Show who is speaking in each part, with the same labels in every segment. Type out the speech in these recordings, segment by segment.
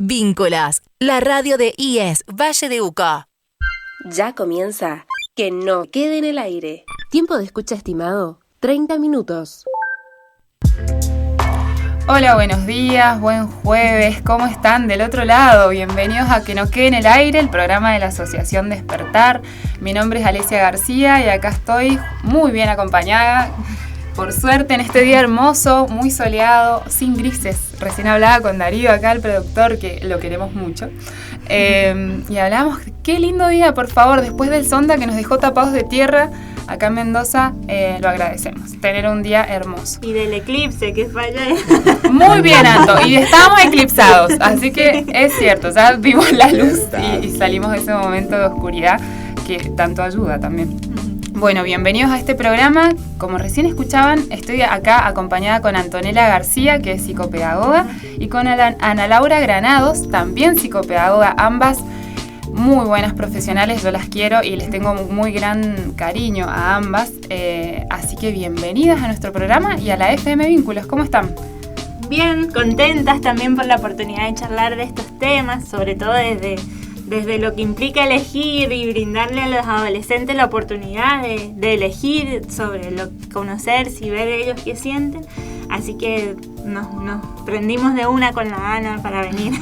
Speaker 1: Vínculas, la radio de IES Valle de Uco.
Speaker 2: Ya comienza Que no quede en el aire.
Speaker 3: Tiempo de escucha estimado, 30 minutos.
Speaker 4: Hola, buenos días, buen jueves, ¿cómo están del otro lado? Bienvenidos a Que no quede en el aire, el programa de la Asociación Despertar. Mi nombre es Alesia García y acá estoy muy bien acompañada, por suerte en este día hermoso, muy soleado, sin grises. Recién hablaba con Darío acá, el productor, que lo queremos mucho. Y hablamos, qué lindo día, por favor, después del Sonda que nos dejó tapados de tierra. Acá en Mendoza lo agradecemos, tener un día hermoso.
Speaker 5: Y del eclipse que falla.
Speaker 4: Muy bien, Anto, y estábamos eclipsados, así que es cierto, ya vimos la luz y salimos de ese momento de oscuridad que tanto ayuda también. Bueno, bienvenidos a este programa. Como recién escuchaban, estoy acá acompañada con Antonella García, que es psicopedagoga, y con Ana Laura Granados, también psicopedagoga, ambas muy buenas profesionales, yo las quiero y les tengo muy gran cariño a ambas, así que bienvenidas a nuestro programa y a la FM Vínculos. ¿Cómo están?
Speaker 5: Bien, contentas también por la oportunidad de charlar de estos temas, sobre todo desde lo que implica elegir y brindarle a los adolescentes la oportunidad de elegir sobre lo conocerse y ver ellos qué sienten. Así que nos prendimos de una con la Ana para venir.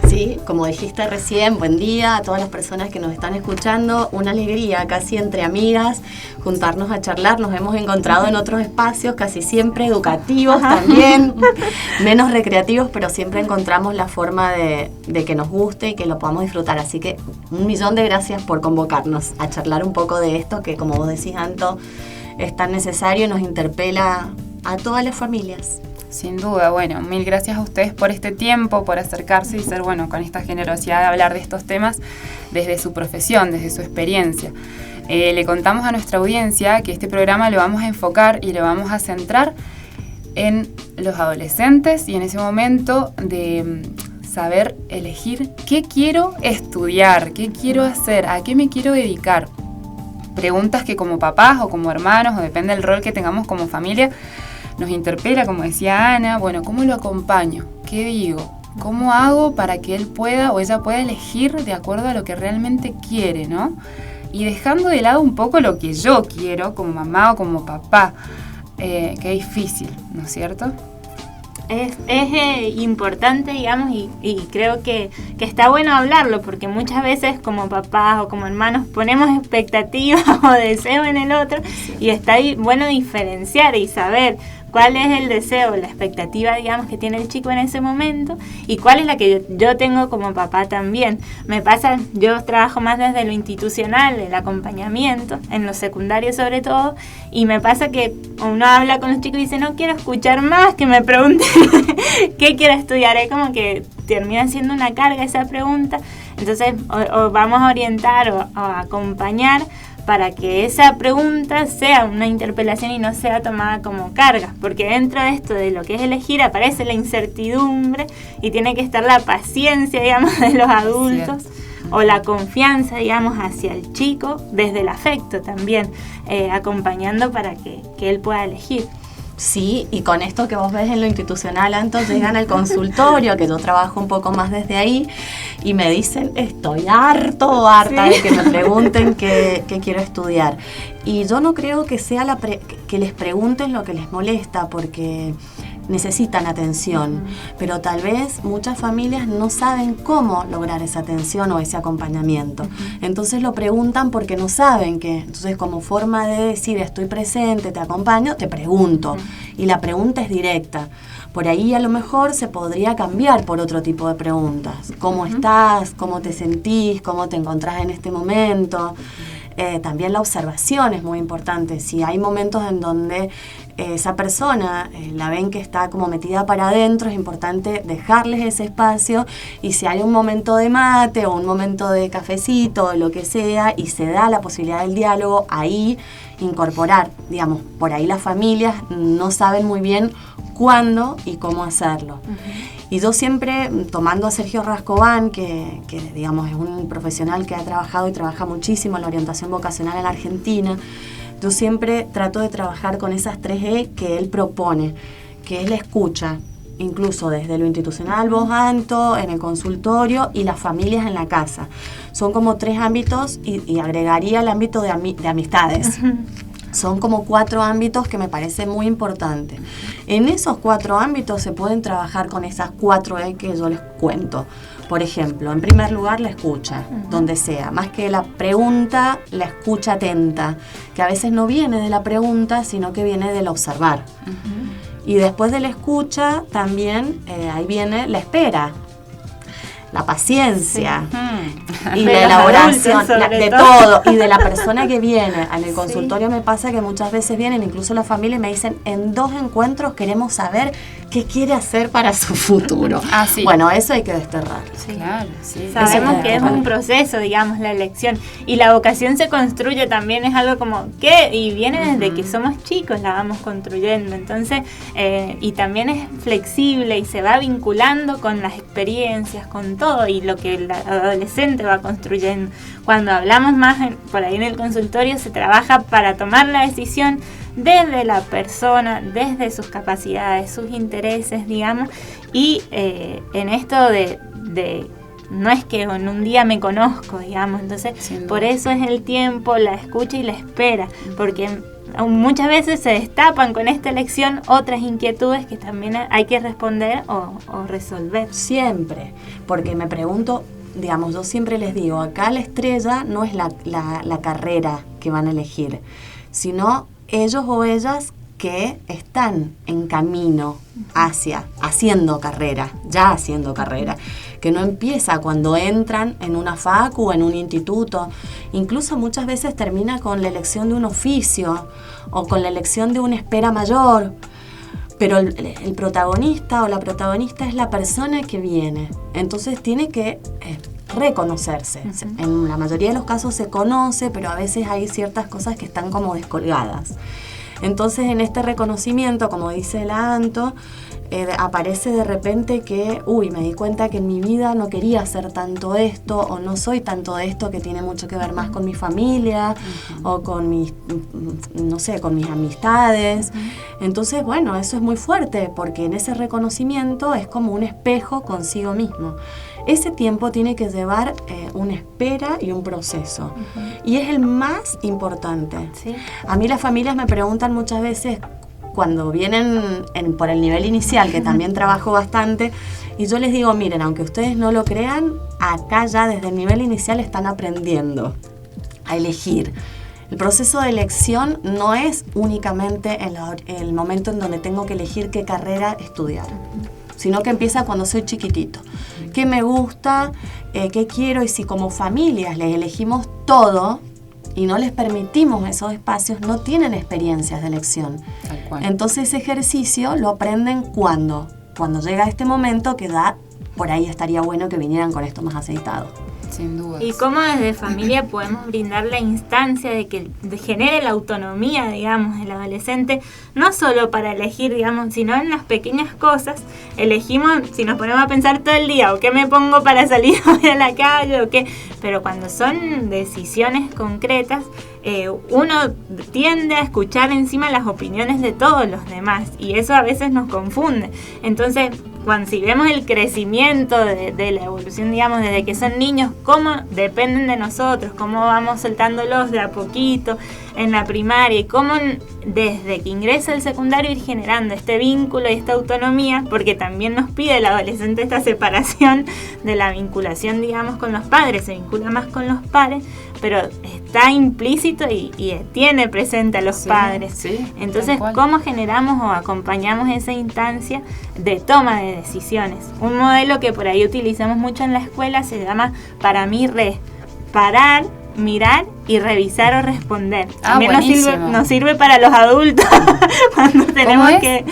Speaker 6: Sí, como dijiste recién, buen día a todas las personas que nos están escuchando. Una alegría, casi entre amigas, juntarnos a charlar. Nos hemos encontrado en otros espacios, casi siempre educativos también, menos recreativos, pero siempre encontramos la forma de que nos guste y que lo podamos disfrutar. Así que 1.000.000 de gracias por convocarnos a charlar un poco de esto que, como vos decís, Anto, es tan necesario y nos interpela a todas las familias.
Speaker 4: Sin duda, bueno, mil gracias a ustedes por este tiempo, por acercarse y ser, bueno, con esta generosidad de hablar de estos temas desde su profesión, desde su experiencia. Le contamos a nuestra audiencia que este programa lo vamos a enfocar y lo vamos a centrar en los adolescentes y en ese momento de saber elegir qué quiero estudiar, qué quiero hacer, a qué me quiero dedicar. Preguntas que como papás o como hermanos, o depende del rol que tengamos como familia, nos interpela, como decía Ana, bueno, ¿cómo lo acompaño? ¿Qué digo? ¿Cómo hago para que él pueda o ella pueda elegir de acuerdo a lo que realmente quiere, ¿no? Y dejando de lado un poco lo que yo quiero como mamá o como papá, que es difícil, ¿no es cierto?
Speaker 5: Es importante, digamos, y creo que está bueno hablarlo, porque muchas veces como papás o como hermanos ponemos expectativas o deseos en el otro, y está bueno diferenciar y saber cuál es el deseo, la expectativa, digamos, que tiene el chico en ese momento y cuál es la que yo tengo como papá también. Me pasa, yo trabajo más desde lo institucional, el acompañamiento, en lo secundario sobre todo, y me pasa que uno habla con los chicos y dice, no quiero escuchar más, que me pregunten qué quiero estudiar. Es como que termina siendo una carga esa pregunta. Entonces, o vamos a orientar o a acompañar para que esa pregunta sea una interpelación y no sea tomada como carga, porque dentro de esto de lo que es elegir aparece la incertidumbre y tiene que estar la paciencia, digamos, de los adultos o la confianza, digamos, hacia el chico desde el afecto también, acompañando para que él pueda elegir.
Speaker 6: Sí, y con esto que vos ves en lo institucional, Anto, llegan al consultorio, que yo trabajo un poco más desde ahí, y me dicen, estoy harta de que me pregunten qué quiero estudiar. Y yo no creo que sea que les pregunten lo que les molesta, porque necesitan atención, pero tal vez muchas familias no saben cómo lograr esa atención o ese acompañamiento. Entonces lo preguntan porque no saben qué. Entonces, como forma de decir estoy presente, te acompaño, te pregunto. Y la pregunta es directa. Por ahí a lo mejor se podría cambiar por otro tipo de preguntas. ¿Cómo estás? ¿Cómo te sentís? ¿Cómo te encontrás en este momento? También la observación es muy importante. Si hay momentos en donde esa persona la ven que está como metida para adentro, es importante dejarles ese espacio, y si hay un momento de mate o un momento de cafecito o lo que sea y se da la posibilidad del diálogo, ahí incorporar, digamos, por ahí las familias no saben muy bien cuándo y cómo hacerlo. Y yo siempre, tomando a Sergio Rascobán, que digamos es un profesional que ha trabajado y trabaja muchísimo en la orientación vocacional en la Argentina, yo siempre trato de trabajar con esas 3 E que él propone, que es la escucha, incluso desde lo institucional, voz alto, en el consultorio y las familias en la casa. Son como 3 ámbitos y agregaría el ámbito de amistades. Son como 4 ámbitos que me parece muy importante. En esos 4 ámbitos se pueden trabajar con esas 4 E que yo les cuento. Por ejemplo, en primer lugar, la escucha, donde sea. Más que la pregunta, la escucha atenta, que a veces no viene de la pregunta, sino que viene del observar. Y después de la escucha, también ahí viene la espera, la paciencia y
Speaker 5: De
Speaker 6: la
Speaker 5: los
Speaker 6: elaboración
Speaker 5: adultos, sobre
Speaker 6: de
Speaker 5: todo.
Speaker 6: todo y de la persona que viene. En el consultorio me pasa que muchas veces vienen, incluso la familia, y me dicen, en 2 encuentros queremos saber qué quiere hacer para su futuro.
Speaker 4: Sí.
Speaker 6: Bueno, eso hay que desterrar.
Speaker 4: Claro, sí.
Speaker 5: Sabemos
Speaker 6: Eso
Speaker 5: que es un proceso, digamos, la elección. Y la vocación se construye también, es algo como que, y viene desde que somos chicos, la vamos construyendo. Entonces, y también es flexible y se va vinculando con las experiencias, con todo, y lo que el adolescente va construyendo. Cuando hablamos más por ahí en el consultorio, se trabaja para tomar la decisión desde la persona, desde sus capacidades, sus intereses, digamos, y en esto de no es que en un día me conozco, digamos, entonces por eso es el tiempo, la escucha y la espera, porque muchas veces se destapan con esta elección otras inquietudes que también hay que responder o resolver.
Speaker 6: Siempre, porque me pregunto, digamos, yo siempre les digo, acá la estrella no es la carrera que van a elegir, sino ellos o ellas que están en camino haciendo carrera, que no empieza cuando entran en una facu o en un instituto, incluso muchas veces termina con la elección de un oficio o con la elección de una espera mayor, pero el protagonista o la protagonista es la persona que viene, entonces tiene que reconocerse. En la mayoría de los casos se conoce, pero a veces hay ciertas cosas que están como descolgadas. Entonces, en este reconocimiento, como dice la Anto, aparece de repente que, me di cuenta que en mi vida no quería hacer tanto esto, o no soy tanto de esto, que tiene mucho que ver más con mi familia, o con mis, con mis amistades. Entonces, bueno, eso es muy fuerte, porque en ese reconocimiento es como un espejo consigo mismo. Ese tiempo tiene que llevar una espera y un proceso. Y es el más importante.
Speaker 5: Sí.
Speaker 6: A mí las familias me preguntan muchas veces, cuando vienen por el nivel inicial, que también trabajo bastante, y yo les digo, miren, aunque ustedes no lo crean, acá ya desde el nivel inicial están aprendiendo a elegir. El proceso de elección no es únicamente el momento en donde tengo que elegir qué carrera estudiar, sino que empieza cuando soy chiquitito. ¿Qué me gusta? ¿Qué quiero? Y si como familias les elegimos todo y no les permitimos esos espacios, no tienen experiencias de elección.
Speaker 4: Tal cual.
Speaker 6: Entonces ese ejercicio lo aprenden cuando llega este momento, que da, por ahí estaría bueno que vinieran con esto más aceitado.
Speaker 4: Sin duda.
Speaker 5: Y cómo desde familia podemos brindar la instancia de que genere la autonomía, digamos, del adolescente, no solo para elegir, digamos, sino en las pequeñas cosas. Elegimos, si nos ponemos a pensar todo el día, o qué me pongo para salir hoy a la calle, o qué, pero cuando son decisiones concretas, uno tiende a escuchar encima las opiniones de todos los demás, y eso a veces nos confunde. Entonces, si vemos el crecimiento de la evolución, digamos, desde que son niños, cómo dependen de nosotros, cómo vamos soltándolos de a poquito en la primaria, y cómo desde que ingresa el secundario ir generando este vínculo y esta autonomía, porque también nos pide el adolescente esta separación de la vinculación, digamos, con los padres, se vincula más con los padres, pero está implícito y tiene presente a los padres.
Speaker 4: Sí,
Speaker 5: entonces, ¿cómo generamos o acompañamos esa instancia de toma de decisiones? Un modelo que por ahí utilizamos mucho en la escuela se llama para mí parar, mirar y revisar o responder. También nos sirve para los adultos cuando tenemos que...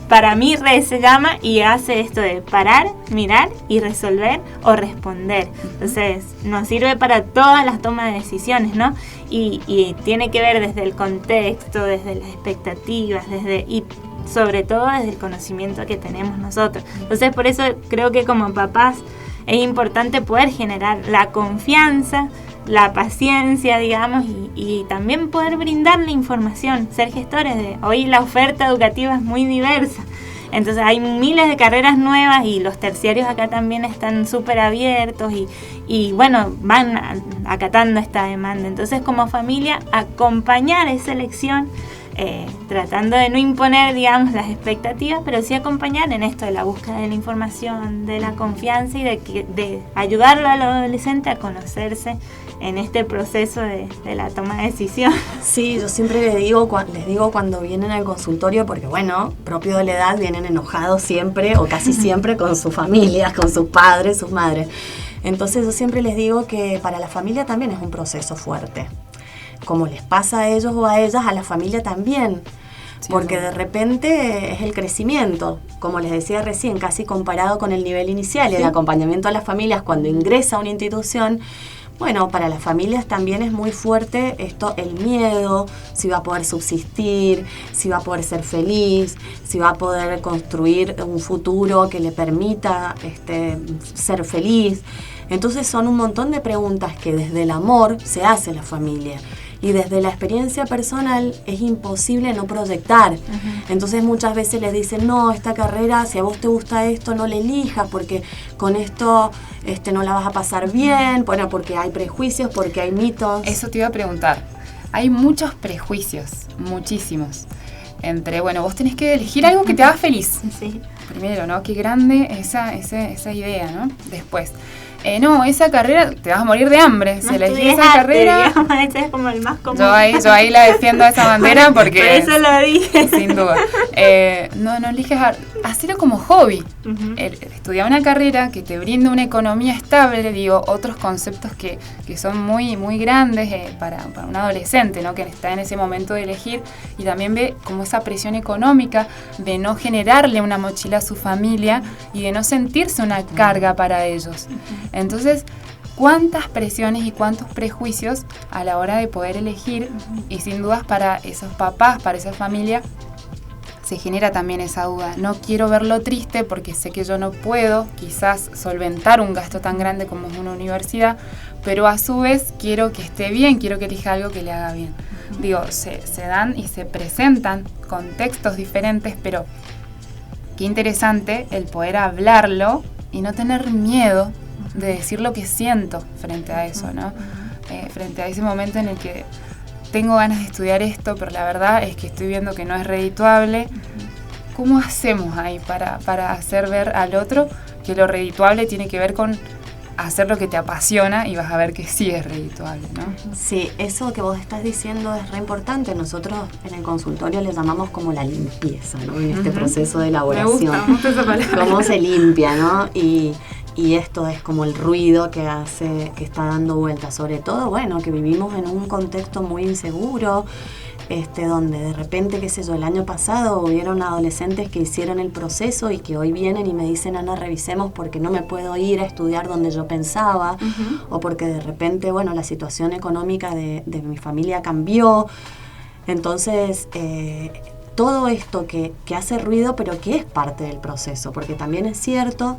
Speaker 5: Para mí se llama y hace esto de parar, mirar y resolver o responder. Entonces nos sirve para todas las tomas de decisiones, ¿no? Y tiene que ver desde el contexto, desde las expectativas, y sobre todo desde el conocimiento que tenemos nosotros. Entonces por eso creo que como papás es importante poder generar la confianza, la paciencia, digamos, y también poder brindar la información, ser gestores hoy la oferta educativa es muy diversa, Entonces hay miles de carreras nuevas y los terciarios acá también están súper abiertos y bueno, van acatando esta demanda. Entonces, como familia, acompañar esa elección, tratando de no imponer, digamos, las expectativas, pero sí acompañar en esto de la búsqueda de la información, de la confianza y de ayudarlo al adolescente a conocerse en este proceso de la toma de decisión.
Speaker 6: Sí, yo siempre les digo cuando vienen al consultorio, porque bueno, propio de la edad vienen enojados siempre o casi siempre con sus familias, con sus padres, sus madres. Entonces yo siempre les digo que para la familia también es un proceso fuerte. Como les pasa a ellos o a ellas, a la familia también. Sí, porque de repente es el crecimiento, como les decía recién, casi comparado con el nivel inicial, el acompañamiento a las familias cuando ingresa a una institución. Bueno, para las familias también es muy fuerte esto, el miedo, si va a poder subsistir, si va a poder ser feliz, si va a poder construir un futuro que le permita ser feliz. Entonces son un montón de preguntas que desde el amor se hace la familia. Y desde la experiencia personal es imposible no proyectar. Uh-huh. Entonces muchas veces les dicen, no, esta carrera, si a vos te gusta esto, no la elijas, porque con esto no la vas a pasar bien, bueno, porque hay prejuicios, porque hay mitos.
Speaker 4: Eso te iba a preguntar. Hay muchos prejuicios, muchísimos. Entre, bueno, vos tenés que elegir algo que te haga feliz. Sí. Primero, ¿no? Qué grande esa idea, ¿no? Después, no, esa carrera te vas a morir de hambre.
Speaker 5: No,
Speaker 4: si elegís esa carrera,
Speaker 5: digamos, ese es como el más común.
Speaker 4: Yo ahí la defiendo esa bandera porque...
Speaker 5: Por eso lo dije.
Speaker 4: Sin duda. No eliges hacerlo como hobby. Uh-huh. Estudiar una carrera que te brinde una economía estable, digo, otros conceptos que son muy, muy grandes para un adolescente, ¿no? Que está en ese momento de elegir y también ve como esa presión económica de no generarle una mochila a su familia y de no sentirse una carga para ellos. Uh-huh. Entonces, cuántas presiones y cuántos prejuicios a la hora de poder elegir, y sin dudas para esos papás, para esa familia, se genera también esa duda. No quiero verlo triste porque sé que yo no puedo quizás solventar un gasto tan grande como es una universidad, pero a su vez quiero que esté bien, quiero que elija algo que le haga bien. Digo, se dan y se presentan contextos diferentes, pero qué interesante el poder hablarlo y no tener miedo de decir lo que siento frente a eso, ¿no? Frente a ese momento en el que tengo ganas de estudiar esto, pero la verdad es que estoy viendo que no es redituable. ¿Cómo hacemos ahí para hacer ver al otro que lo redituable tiene que ver con hacer lo que te apasiona y vas a ver que sí es redituable, ¿no?
Speaker 6: Sí, eso que vos estás diciendo es re importante. Nosotros en el consultorio le llamamos como la limpieza, ¿no? En este proceso de elaboración.
Speaker 4: Me gusta esa palabra.
Speaker 6: Cómo se limpia, ¿no? Y esto es como el ruido que está dando vueltas. Sobre todo, bueno, que vivimos en un contexto muy inseguro, donde de repente, qué sé yo, el año pasado hubieron adolescentes que hicieron el proceso y que hoy vienen y me dicen, Ana, revisemos porque no me puedo ir a estudiar donde yo pensaba, uh-huh. O porque de repente, bueno, la situación económica de mi familia cambió. Entonces, todo esto que hace ruido, pero que es parte del proceso, porque también es cierto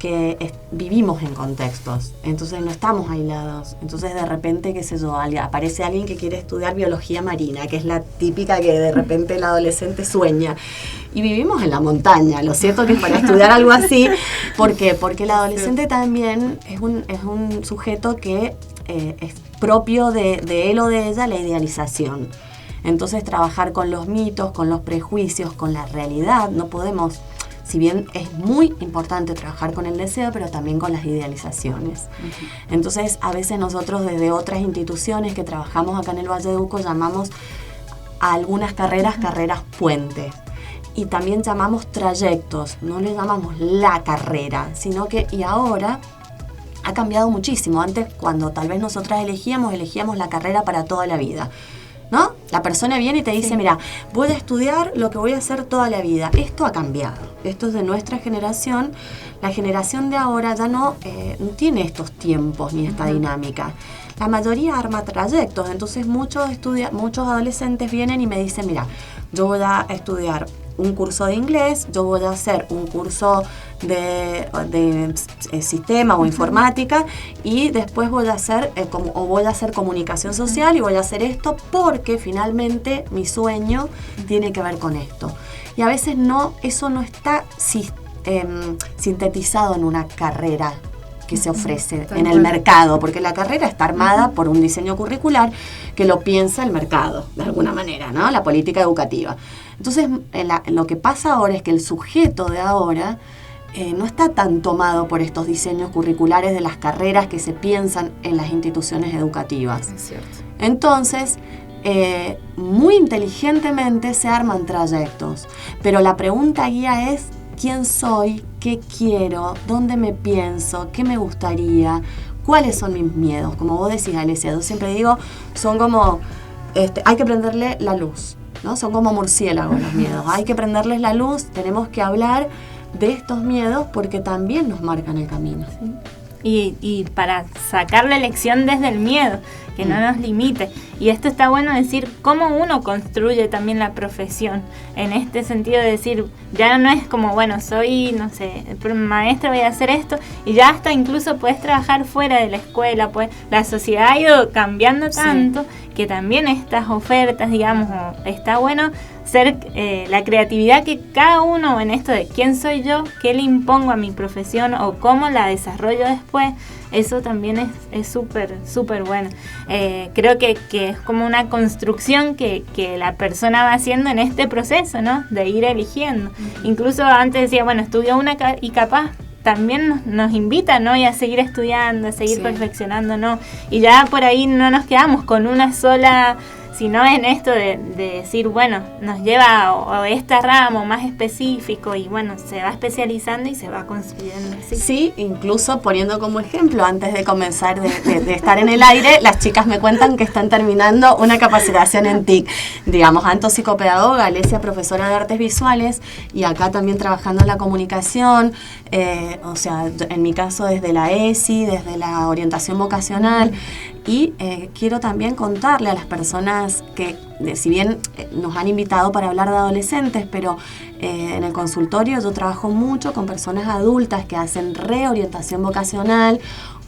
Speaker 6: que vivimos en contextos, entonces no estamos aislados. Entonces de repente, qué sé yo, aparece alguien que quiere estudiar biología marina, que es la típica que de repente el adolescente sueña, y vivimos en la montaña. Lo cierto que para estudiar algo así, ¿por qué? Porque el adolescente también es un sujeto que es propio de él o de ella la idealización. Entonces trabajar con los mitos, con los prejuicios, con la realidad, no podemos, si bien es muy importante trabajar con el deseo, pero también con las idealizaciones. Uh-huh. Entonces a veces nosotros desde otras instituciones que trabajamos acá en el Valle de Uco llamamos a algunas carreras puente. Y también llamamos trayectos, no le llamamos la carrera, sino que, y ahora ha cambiado muchísimo. Antes, cuando tal vez nosotras elegíamos la carrera para toda la vida, ¿no? La persona viene y te dice, mira, voy a estudiar lo que voy a hacer toda la vida. Esto ha cambiado. Esto es de nuestra generación. La generación de ahora ya no tiene estos tiempos ni esta dinámica. La mayoría arma trayectos. Entonces muchos adolescentes vienen y me dicen, mira, yo voy a estudiar un curso de inglés, yo voy a hacer un curso de sistema o informática, y después voy a hacer voy a hacer comunicación social y voy a hacer esto porque finalmente mi sueño tiene que ver con esto. Y a veces eso no está sintetizado en una carrera que se ofrece en el mercado, porque la carrera está armada por un diseño curricular que lo piensa el mercado, de alguna manera, ¿no? La política educativa. Entonces, lo que pasa ahora es que el sujeto de ahora no está tan tomado por estos diseños curriculares de las carreras que se piensan en las instituciones educativas.
Speaker 4: Es cierto.
Speaker 6: Entonces, muy inteligentemente se arman trayectos, pero la pregunta guía es: ¿quién soy? ¿Qué quiero? ¿Dónde me pienso? ¿Qué me gustaría? ¿Cuáles son mis miedos? Como vos decís, Alesia, yo siempre digo, son como, hay que prenderle la luz, ¿no? Son como murciélagos los miedos. Hay que prenderles la luz, tenemos que hablar de estos miedos porque también nos marcan el camino.
Speaker 5: Sí. Y para sacar la elección desde el miedo, que no nos limite. Y esto está bueno decir cómo uno construye también la profesión, en este sentido de decir, ya no es como, bueno, soy, no sé, maestra, voy a hacer esto, y ya hasta incluso puedes trabajar fuera de la escuela, pues la sociedad ha ido cambiando tanto, que también estas ofertas, digamos, está bueno ser la creatividad que cada uno en esto de quién soy yo, qué le impongo a mi profesión o cómo la desarrollo después, eso también es súper, súper bueno. Creo que es como una construcción que la persona va haciendo en este proceso, ¿no? De ir eligiendo. Incluso antes decía, bueno, estudio una y capaz también nos invita, ¿no? Y a seguir estudiando, a seguir perfeccionando, ¿no? Y ya por ahí no nos quedamos con una sola, sino en esto de decir, bueno, nos lleva a esta rama más específico y bueno, se va especializando y se va construyendo así.
Speaker 6: Sí, incluso poniendo como ejemplo, antes de comenzar de estar en el aire, las chicas me cuentan que están terminando una capacitación en TIC. Digamos, Anto psicopedagoga, Alesia profesora de artes visuales y acá también trabajando en la comunicación, o sea, en mi caso desde la ESI, desde la orientación vocacional. Y quiero también contarle a las personas que, si bien nos han invitado para hablar de adolescentes, pero en el consultorio yo trabajo mucho con personas adultas que hacen reorientación vocacional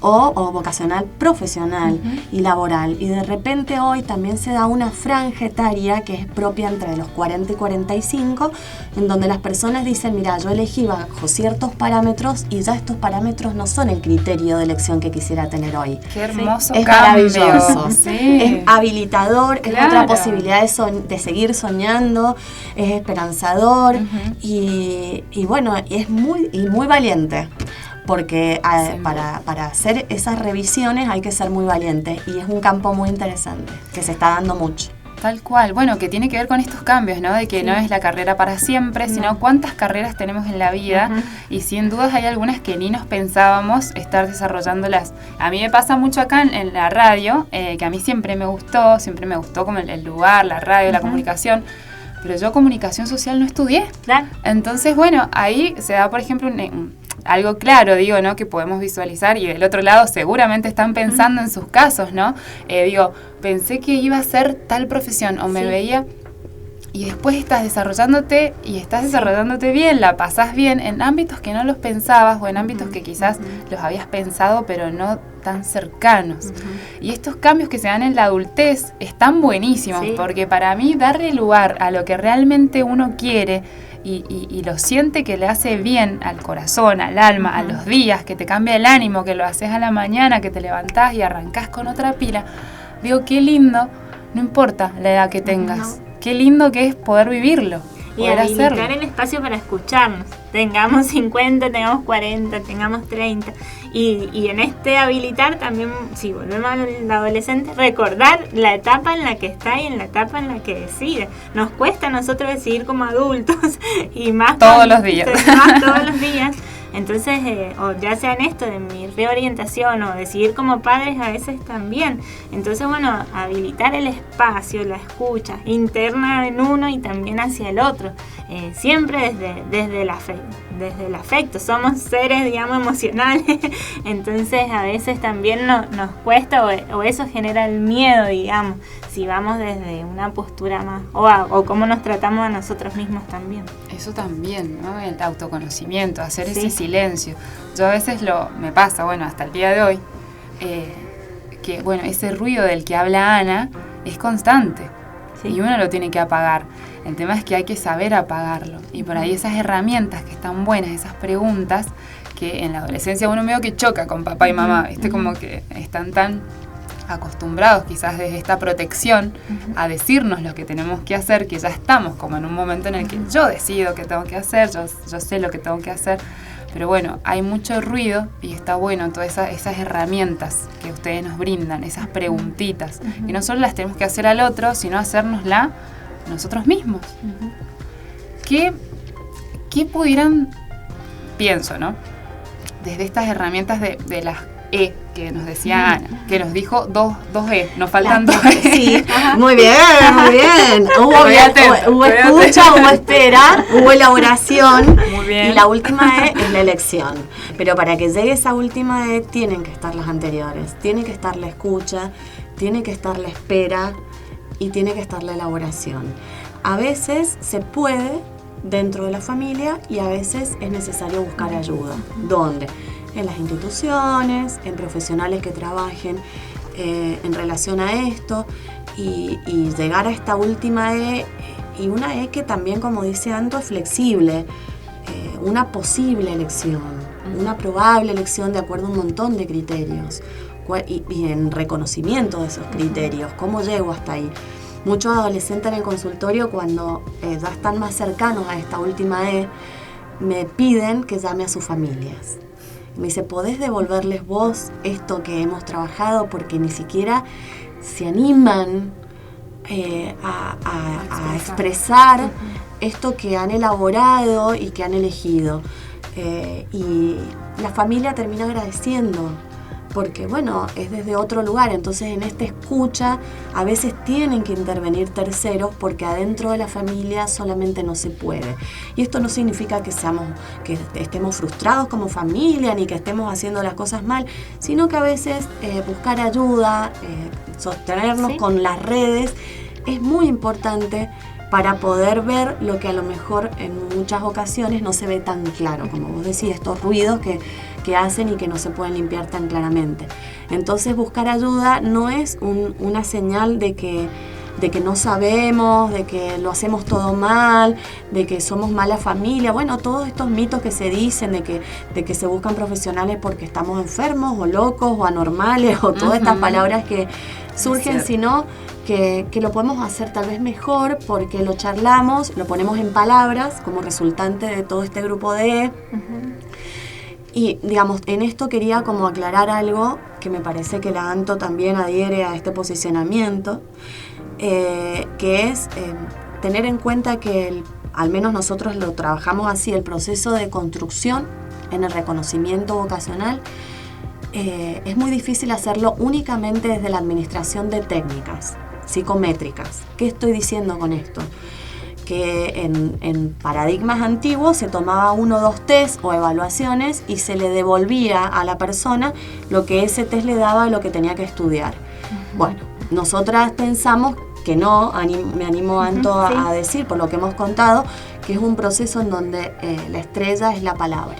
Speaker 6: o vocacional profesional y laboral. Y de repente hoy también se da una franja etaria que es propia entre los 40 y 45, en donde las personas dicen, mira, yo elegí bajo ciertos parámetros y ya estos parámetros no son el criterio de elección que quisiera tener hoy.
Speaker 4: Qué hermoso
Speaker 6: es
Speaker 4: cambio.
Speaker 6: Maravilloso.
Speaker 4: Sí.
Speaker 6: Es habilitador,
Speaker 4: Claro.
Speaker 6: es otra posibilidad de seguir soñando, es esperanzador y bueno, es muy valiente. Porque para hacer esas revisiones hay que ser muy valiente y es un campo muy interesante que se está dando mucho.
Speaker 4: Tal cual, bueno, que tiene que ver con estos cambios, ¿no? De que no es la carrera para siempre, sino cuántas carreras tenemos en la vida y sin dudas hay algunas que ni nos pensábamos estar desarrollándolas. A mí me pasa mucho acá en la radio, que a mí siempre me gustó como el lugar, la radio, la comunicación, pero yo comunicación social no estudié.
Speaker 5: Claro.
Speaker 4: Entonces, bueno, ahí se da, por ejemplo, algo claro, digo, ¿no? Que podemos visualizar y del otro lado seguramente están pensando en sus casos, ¿no? Digo, pensé que iba a ser tal profesión o me veía y después estás desarrollándote y estás desarrollándote bien, la pasás bien en ámbitos que no los pensabas o en ámbitos que quizás los habías pensado pero no tan cercanos. Y estos cambios que se dan en la adultez están buenísimos porque para mí darle lugar a lo que realmente uno quiere y lo siente que le hace bien al corazón, al alma, a los días, que te cambia el ánimo, que lo haces a la mañana, que te levantás y arrancás con otra pila. Digo, qué lindo, no importa la edad que tengas, qué lindo que es poder vivirlo,
Speaker 5: y
Speaker 4: poder
Speaker 5: habilitar
Speaker 4: hacerlo.
Speaker 5: el espacio para escucharnos. Tengamos 50, tengamos 40, tengamos 30. Y en este habilitar también, si volvemos al adolescente, recordar la etapa en la que está y en la etapa en la que decide. Nos cuesta a nosotros decidir como adultos y más
Speaker 4: todos los días.
Speaker 5: Más todos los días. Entonces, o ya sea en esto de mi reorientación o decidir como padres a veces también. Entonces, bueno, habilitar el espacio, la escucha interna en uno y también hacia el otro. Siempre desde la fe, desde el afecto, somos seres, digamos, emocionales, entonces a veces también nos cuesta o eso genera el miedo, digamos, si vamos desde una postura más, o cómo nos tratamos a nosotros mismos también.
Speaker 4: Eso también, ¿no? El autoconocimiento, hacer ese silencio. Yo a veces me pasa, bueno, hasta el día de hoy, que, bueno, ese ruido del que habla Ana es constante. Sí. Y uno lo tiene que apagar. El tema es que hay que saber apagarlo. Y por ahí esas herramientas que están buenas, esas preguntas, que en la adolescencia uno medio que choca con papá y mamá, como que están tan acostumbrados quizás desde esta protección a decirnos lo que tenemos que hacer, que ya estamos como en un momento en el que yo decido qué tengo que hacer, yo sé lo que tengo que hacer. Pero bueno, hay mucho ruido y está bueno todas esas herramientas que ustedes nos brindan, esas preguntitas, que no solo las tenemos que hacer al otro, sino hacérnosla nosotros mismos. ¿Qué pudieran, pienso, ¿no? Desde estas herramientas de las E que nos decía Ana, que nos dijo dos E, nos faltan dos E.
Speaker 6: Sí, muy bien. Hubo escucha, hubo espera, hubo elaboración.
Speaker 4: Muy bien.
Speaker 6: Y la última E es la elección. Pero para que llegue esa última E tienen que estar las anteriores. Tiene que estar la escucha, tiene que estar la espera y tiene que estar la elaboración. A veces se puede dentro de la familia y a veces es necesario buscar ayuda. ¿Dónde? En las instituciones, en profesionales que trabajen en relación a esto y llegar a esta última E, y una E que también, como dice Anto, es flexible, una posible elección, una probable elección de acuerdo a un montón de criterios y en reconocimiento de esos criterios, cómo llego hasta ahí. Muchos adolescentes en el consultorio, cuando ya están más cercanos a esta última E, me piden que llame a sus familias. Me dice, ¿podés devolverles vos esto que hemos trabajado? Porque ni siquiera se animan a expresar esto que han elaborado y que han elegido. Y la familia termina agradeciendo, porque bueno, es desde otro lugar. Entonces en esta escucha a veces tienen que intervenir terceros, porque adentro de la familia solamente no se puede. Y esto no significa que estemos frustrados como familia, ni que estemos haciendo las cosas mal, sino que a veces buscar ayuda, sostenernos con las redes, es muy importante para poder ver lo que a lo mejor en muchas ocasiones no se ve tan claro, como vos decís, estos ruidos que hacen y que no se pueden limpiar tan claramente. Entonces buscar ayuda no es una señal de que no sabemos, de que lo hacemos todo mal, de que somos mala familia. Bueno, todos estos mitos que se dicen de que se buscan profesionales porque estamos enfermos o locos o anormales o todas estas palabras que surgen, sino que lo podemos hacer tal vez mejor porque lo charlamos, lo ponemos en palabras como resultante de todo este grupo de E. Y digamos, en esto quería como aclarar algo que me parece que la Anto también adhiere a este posicionamiento, que es tener en cuenta que al menos nosotros lo trabajamos así, el proceso de construcción en el reconocimiento vocacional, es muy difícil hacerlo únicamente desde la administración de técnicas psicométricas. ¿Qué estoy diciendo con esto? Que en paradigmas antiguos se tomaba 1 o 2 test o evaluaciones y se le devolvía a la persona lo que ese test le daba, lo que tenía que estudiar. Bueno, nosotras pensamos que no, me animo Anto a decir, por lo que hemos contado, que es un proceso en donde la estrella es la palabra.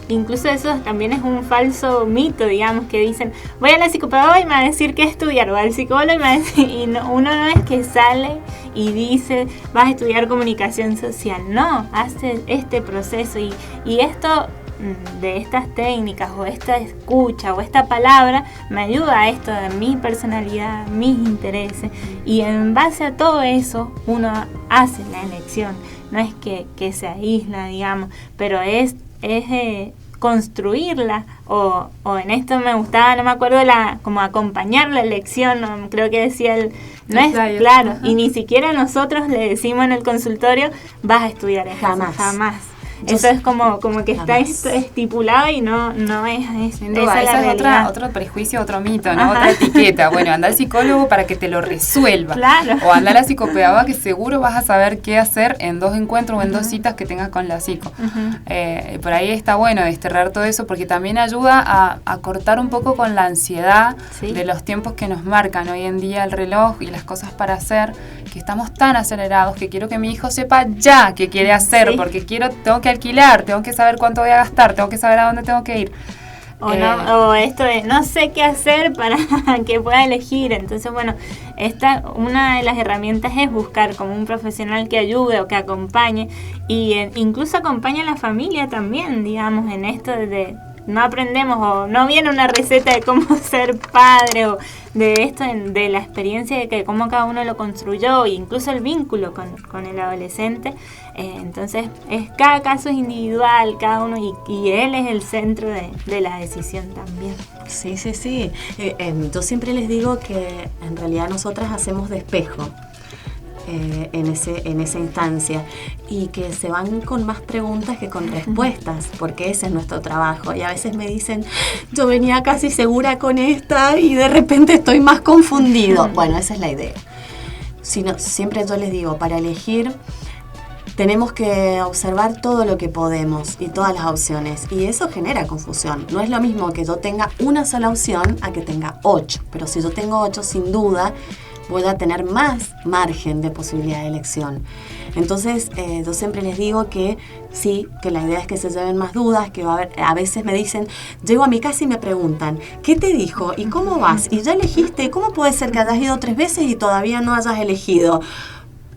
Speaker 5: Incluso eso también es un falso mito, digamos, que dicen, voy a la psicopedagoga y me va a decir qué estudiar, o al psicólogo y me va a decir, y no, uno no es que sale y dice, vas a estudiar comunicación social, no, hace este proceso y esto de estas técnicas o esta escucha o esta palabra me ayuda a esto de mi personalidad, mis intereses, y en base a todo eso uno hace la elección, no es que se aísla, digamos, pero es construirla o en esto me gustaba, no me acuerdo, como acompañar la elección, no, creo que decía no es claro, y ni siquiera nosotros le decimos en el consultorio vas a estudiar eso, jamás. eso es como que está estipulado y no es
Speaker 4: sin duda,
Speaker 5: esa
Speaker 4: esa es otro prejuicio, otro mito, ¿no? Otra etiqueta. Bueno, anda al psicólogo para que te lo resuelva.
Speaker 5: Claro.
Speaker 4: O anda a la psicopedagoga que seguro vas a saber qué hacer en 2 encuentros o en 2 citas que tengas con la psico. Por ahí está bueno desterrar todo eso porque también ayuda a cortar un poco con la ansiedad de los tiempos que nos marcan hoy en día el reloj y las cosas para hacer, que estamos tan acelerados que quiero que mi hijo sepa ya qué quiere hacer, porque tengo que alquilar, tengo que saber cuánto voy a gastar, tengo que saber a dónde tengo que ir.
Speaker 5: O esto de no sé qué hacer para que pueda elegir. Entonces, bueno, una de las herramientas es buscar como un profesional que ayude o que acompañe, y incluso acompañe a la familia también, digamos, en esto de no aprendemos o no viene una receta de cómo ser padre o de esto, de la experiencia de que cómo cada uno lo construyó e incluso el vínculo con el adolescente. Entonces cada caso es individual, cada uno, y él es el centro de la decisión también.
Speaker 6: Sí. Yo siempre les digo que en realidad nosotras hacemos de espejo en esa instancia, y que se van con más preguntas que con respuestas, porque ese es nuestro trabajo. Y a veces me dicen, yo venía casi segura con esta y de repente estoy más confundido. Bueno, esa es la idea. Siempre yo les digo, para elegir tenemos que observar todo lo que podemos y todas las opciones, y eso genera confusión. No es lo mismo que yo tenga una sola opción a que tenga 8, pero si yo tengo 8, sin duda voy a tener más margen de posibilidad de elección. Entonces, yo siempre les digo que sí, que la idea es que se lleven más dudas, que va a haber, a veces me dicen, llego a mi casa y me preguntan, ¿qué te dijo? ¿Y cómo vas? ¿Y ya elegiste? ¿Cómo puede ser que hayas ido 3 veces y todavía no hayas elegido?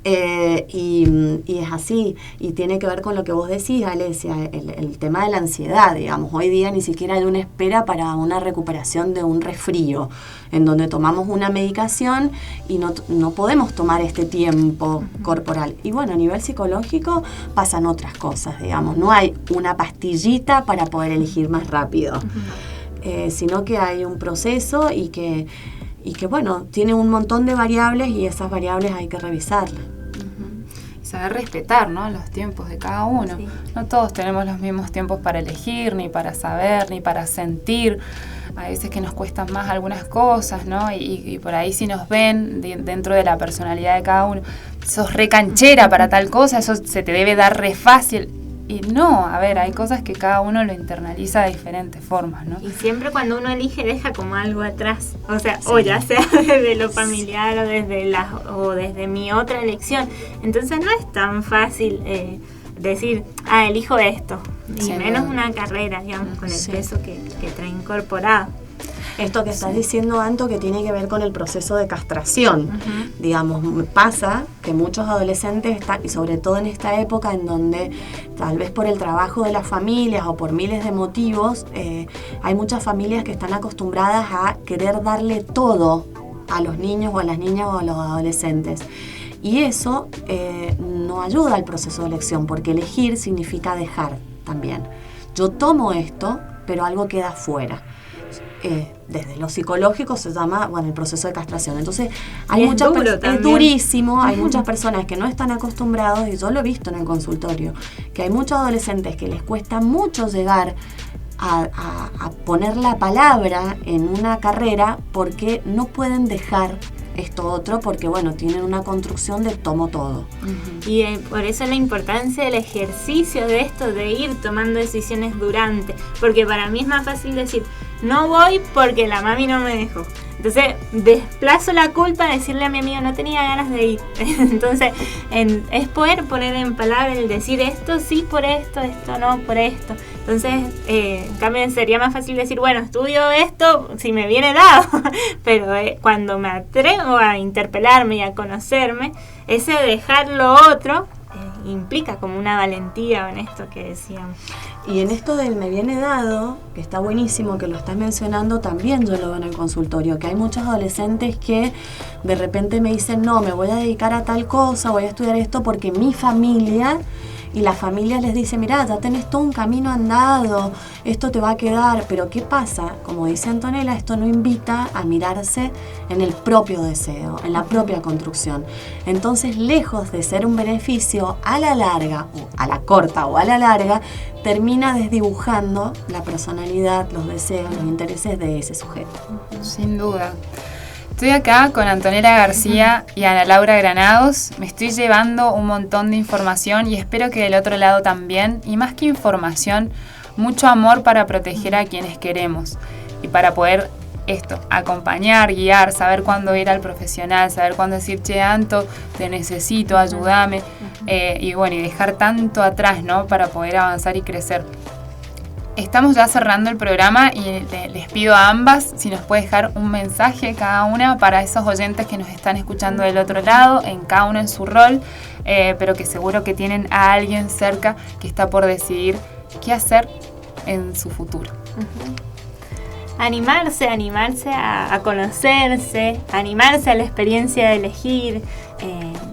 Speaker 6: Y es así, y tiene que ver con lo que vos decís, Alesia, el tema de la ansiedad, digamos. Hoy día ni siquiera hay una espera para una recuperación de un resfrío, en donde tomamos una medicación y no podemos tomar este tiempo corporal. Y bueno, a nivel psicológico pasan otras cosas, digamos. No hay una pastillita para poder elegir más rápido, sino que hay un proceso y que bueno, tiene un montón de variables, y esas variables hay que revisarlas.
Speaker 4: Y saber respetar, ¿no?, los tiempos de cada uno. Sí. No todos tenemos los mismos tiempos para elegir, ni para saber, ni para sentir. A veces que nos cuestan más algunas cosas, ¿no? Y por ahí si nos ven dentro de la personalidad de cada uno, sos re canchera para tal cosa, eso se te debe dar re fácil. Y no, a ver, hay cosas que cada uno lo internaliza de diferentes formas, ¿no?
Speaker 5: Y siempre cuando uno elige deja como algo atrás, o sea, o ya sea desde lo familiar o desde mi otra elección. Entonces no es tan fácil decir, elijo esto, y menos una carrera, digamos, con el peso que trae incorporado.
Speaker 6: Esto que estás diciendo, Anto, que tiene que ver con el proceso de castración. Digamos, pasa que muchos adolescentes están, y sobre todo en esta época en donde tal vez por el trabajo de las familias o por miles de motivos, hay muchas familias que están acostumbradas a querer darle todo a los niños o a las niñas o a los adolescentes. Y eso no ayuda al proceso de elección, porque elegir significa dejar también. Yo tomo esto, pero algo queda fuera. Desde lo psicológico se llama, bueno, el proceso de castración. Entonces hay es durísimo, hay muchas personas que no están acostumbrados, y yo lo he visto en el consultorio, que hay muchos adolescentes que les cuesta mucho llegar a poner la palabra en una carrera, porque no pueden dejar esto otro, porque bueno, tienen una construcción de tomo todo.
Speaker 5: Y por eso la importancia del ejercicio de esto, de ir tomando decisiones durante, porque para mí es más fácil decir, no voy porque la mami no me dejó. Entonces desplazo la culpa a decirle a mi amigo, no tenía ganas de ir. Entonces es poder poner en palabras el decir esto sí por esto, esto no por esto. Entonces en cambio sería más fácil decir, bueno, estudio esto si me viene dado. Pero cuando me atrevo a interpelarme y a conocerme, ese dejar lo otro implica como una valentía en esto que decíamos.
Speaker 6: Y en esto del me viene dado, que está buenísimo que lo estás mencionando, también yo lo veo en el consultorio, que hay muchos adolescentes que de repente me dicen, no, me voy a dedicar a tal cosa, voy a estudiar esto porque mi familia y la familia les dice, mirá, ya tenés todo un camino andado, esto te va a quedar, pero ¿qué pasa? Como dice Antonella, esto no invita a mirarse en el propio deseo, en la propia construcción. Entonces, lejos de ser un beneficio, a la larga, o a la corta o a la larga, termina desdibujando la personalidad, los deseos, los intereses de ese sujeto.
Speaker 4: Sin duda. Estoy acá con Antonella García y Ana Laura Granados. Me estoy llevando un montón de información y espero que del otro lado también, y más que información, mucho amor para proteger a quienes queremos y para poder acompañar, guiar, saber cuándo ir al profesional, saber cuándo decir, che, Anto, te necesito, ayúdame, y dejar tanto atrás, ¿no? Para poder avanzar y crecer. Estamos ya cerrando el programa y les pido a ambas si nos puede dejar un mensaje cada una para esos oyentes que nos están escuchando del otro lado, en cada uno en su rol, pero que seguro que tienen a alguien cerca que está por decidir qué hacer en su futuro.
Speaker 5: Animarse a conocerse, animarse a la experiencia de elegir,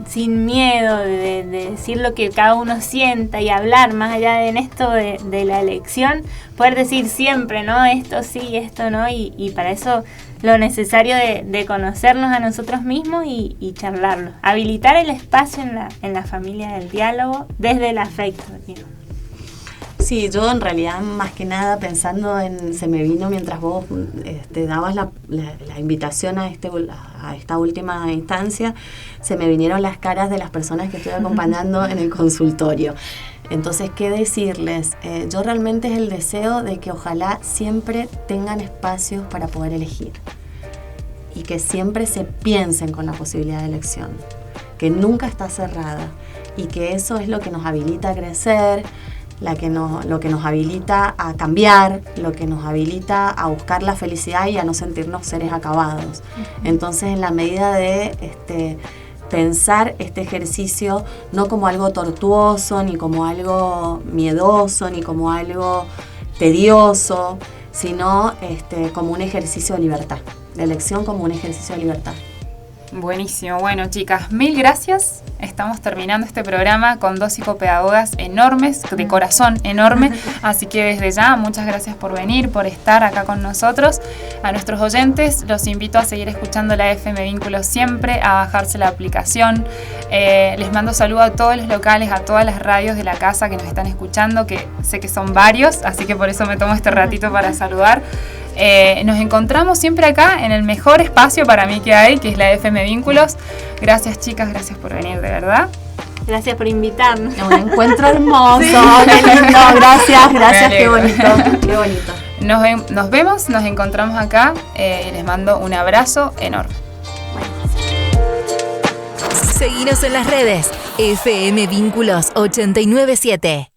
Speaker 5: sin miedo de decir lo que cada uno sienta y hablar más allá de esto de la elección, poder decir siempre, ¿no? Esto sí, esto no, y para eso lo necesario de conocernos a nosotros mismos y charlarlo. Habilitar el espacio en la familia del diálogo desde el afecto, digamos.
Speaker 6: Sí, yo en realidad más que nada pensando se me vino mientras vos dabas la invitación a esta última instancia, se me vinieron las caras de las personas que estoy acompañando en el consultorio. Entonces, ¿qué decirles? Yo realmente es el deseo de que ojalá siempre tengan espacios para poder elegir y que siempre se piensen con la posibilidad de elección, que nunca está cerrada y que eso es lo que nos habilita a crecer, lo que nos habilita a cambiar, lo que nos habilita a buscar la felicidad y a no sentirnos seres acabados. Entonces, en la medida de pensar este ejercicio no como algo tortuoso, ni como algo miedoso, ni como algo tedioso, sino como un ejercicio de libertad, la elección como un ejercicio de libertad.
Speaker 4: Buenísimo. Bueno, chicas, mil gracias. Estamos terminando este programa con dos psicopedagogas enormes, de corazón enorme. Así que desde ya, muchas gracias por venir, por estar acá con nosotros. A nuestros oyentes los invito a seguir escuchando la FM Vínculos siempre, a bajarse la aplicación. Les mando saludo a todos los locales, a todas las radios de la casa que nos están escuchando, que sé que son varios, así que por eso me tomo este ratito para saludar. Nos encontramos siempre acá en el mejor espacio para mí que hay, que es la FM Vínculos. Gracias, chicas, gracias por venir, de verdad.
Speaker 5: Gracias por invitarnos.
Speaker 6: Un encuentro hermoso, sí. Qué lindo, gracias, qué bonito.
Speaker 4: Nos encontramos acá y les mando un abrazo enorme.
Speaker 1: Seguinos en las redes, FM Vínculos 897.